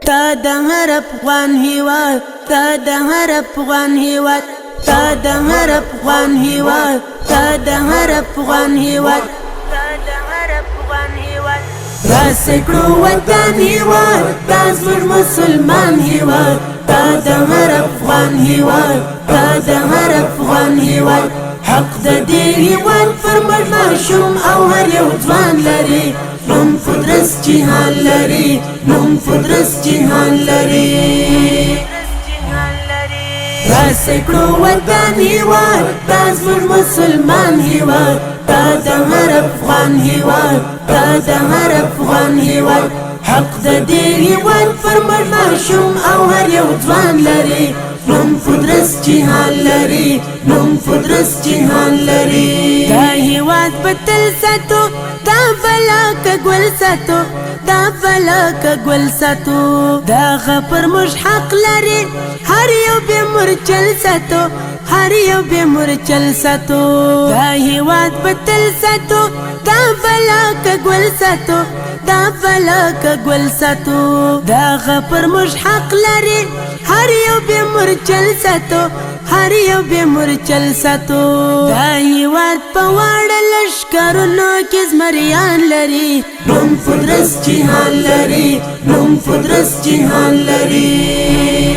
تا د هر افغان هیواد تا د هر افغان هیواد تا د هر افغان هیواد تا د هر افغان هیواد تا د هر افغان هیواد راسه کړو وطن هیواد دا زموږ مسلمان هیواد تا د هر افغان هیواد تا د هر افغان هیواد حق د دې هیواد پر موږ ماشوم او هر یو ځوان لري نوم قدرت جهان لري نوم قدرت جهان لري راسه کړو وطن هیواد دا زموږ مسلمان هیواد تا د هر افغان هیواد تا د هر افغان هیواد حق د دې هیواد پر موږ ماشوم او هر یو ځوان لري نوم قدرت جهان لري نوم قدرت جهان لري دا هیواد په تل ساتو دا بلاک ګل ساتو دا بلاک ګل ساتو دا غفر مش حق لري هر یو به مرچل ساتو هر یو به مرچل ساتو دا هیواد په تل ساتو دا بلاک ګل ساتو دا بلاک ګل ساتو دا غفر مش حق لري هر یو به مرچل ساتو هر یو به مرچل ساتو دا هیواد په واړه لښکرونو کې زمریان لري نوم قدرت جهان لري نوم قدرت جهان لري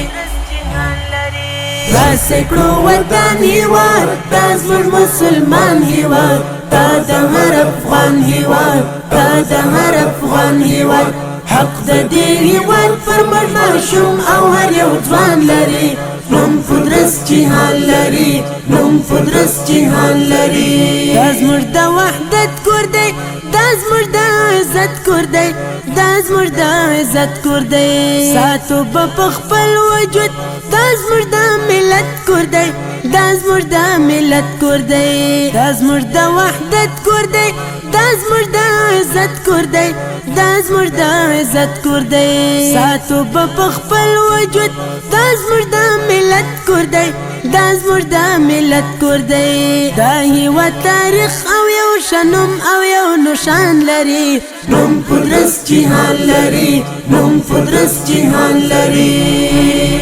راسه کړو وطن هیواد دا زموږ مسلمان هیواد تا د هر افغان هیواد تا د هر افغان هیواد حق د دې هیواد پر موږ ماشوم او هر یو ځوان لري نوم قدرت جهان لري نوم قدرت جهان لري دا زموږ د وحدت کور دی دا زموږ د عزت کور دی دا زموږ د عزت کور دی ساتو به په خپل وجود دا زموږ د ملت کور دی دا زموږ د ملت کور دی دا زموږ د وحدت کور دی دا زموږ د عزت کور دی دا زموږ د عزت کور دی ساتو به په خپل وجود دا زموږ د ملت کور دی دا زموږ د ملت کور دی دا هیواد تاریخ او یو شنم او یو نشان لري نوم قدرت جهان لري نوم قدرت جهان لري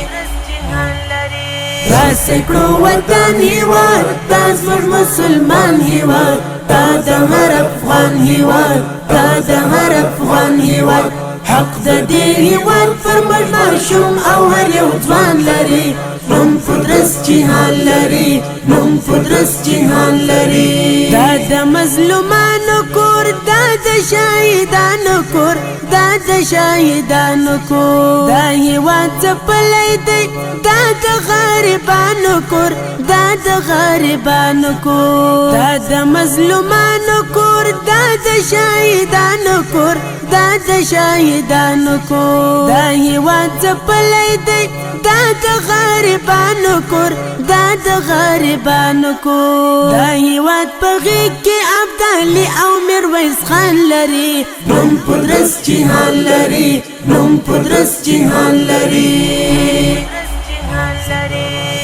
راسه کړو وطن هیواد دا زموږ مسلمان هیواد تا د هر افغان هیواد تا د هر افغان هیواد حق د دې هیواد پر موږ ماشوم او هر یو ځوان لري نوم قدرت جهان لري نوم قدرت جهان لري دا د مظلومانو کور دا د شهیدانو کور دا د شهیدانو کور دا هیواد ځپلی دی دا د غریبانو کور دا د غریبانو کور دا د مظلومانو کور دا د شهیدانو کور دا د شهیدانو کور دا هیواد ځپلی دی دا د غریبانو کور دا د غریبانو کور دا هیواد په غېږ کې ابدالي او میرویس خان لري نوم قدرت جهان لري نوم قدرت جهان لري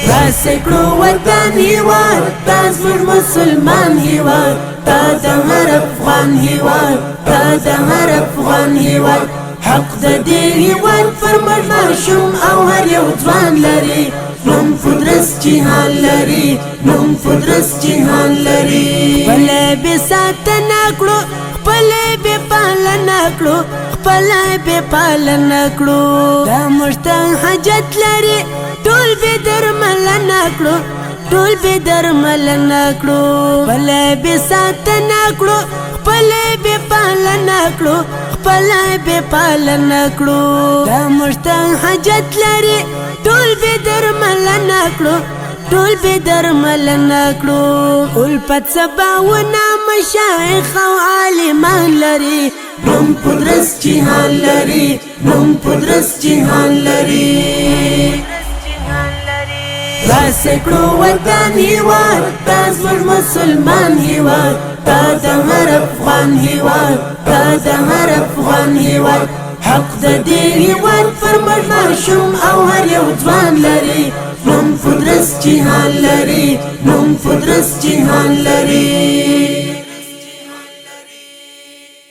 راسه کړو وطن هیواد دا زموږ مسلمان هیواد تا د هر افغان هیواد تا د هر افغان هیواد حق د دې هیواد پر موږ ماشوم او هر یو ځوان لري نوم قدرت جهان لري نوم قدرت جهان لري خپله بې ساتنه کړو خپله بې پالنه کړو خپله بې پالنه کړو دا موږ ته حاجت لري ټول بې درملنه کړو ټول بې درملنه کړو خپله بې ساتنه کړو خپله بې پالنه کړو خپله بې پالنه کړو دا موږ ته حاجت لري ټول بې درملنه کړو ټول بې درملنه کړو الفت سباونه مشایخ او عالمان لري نوم قدرت جهان لري نوم قدرت جهان لري راسه کړو وطن هیواد دا زموږ مسلمان هیواد تا د هر افغان هیواد تا د هر افغان هیواد حق د دې هیواد پر موږ ماشوم او هر یو ځوان لري نوم قدرت جهان لري نوم قدرت جهان لري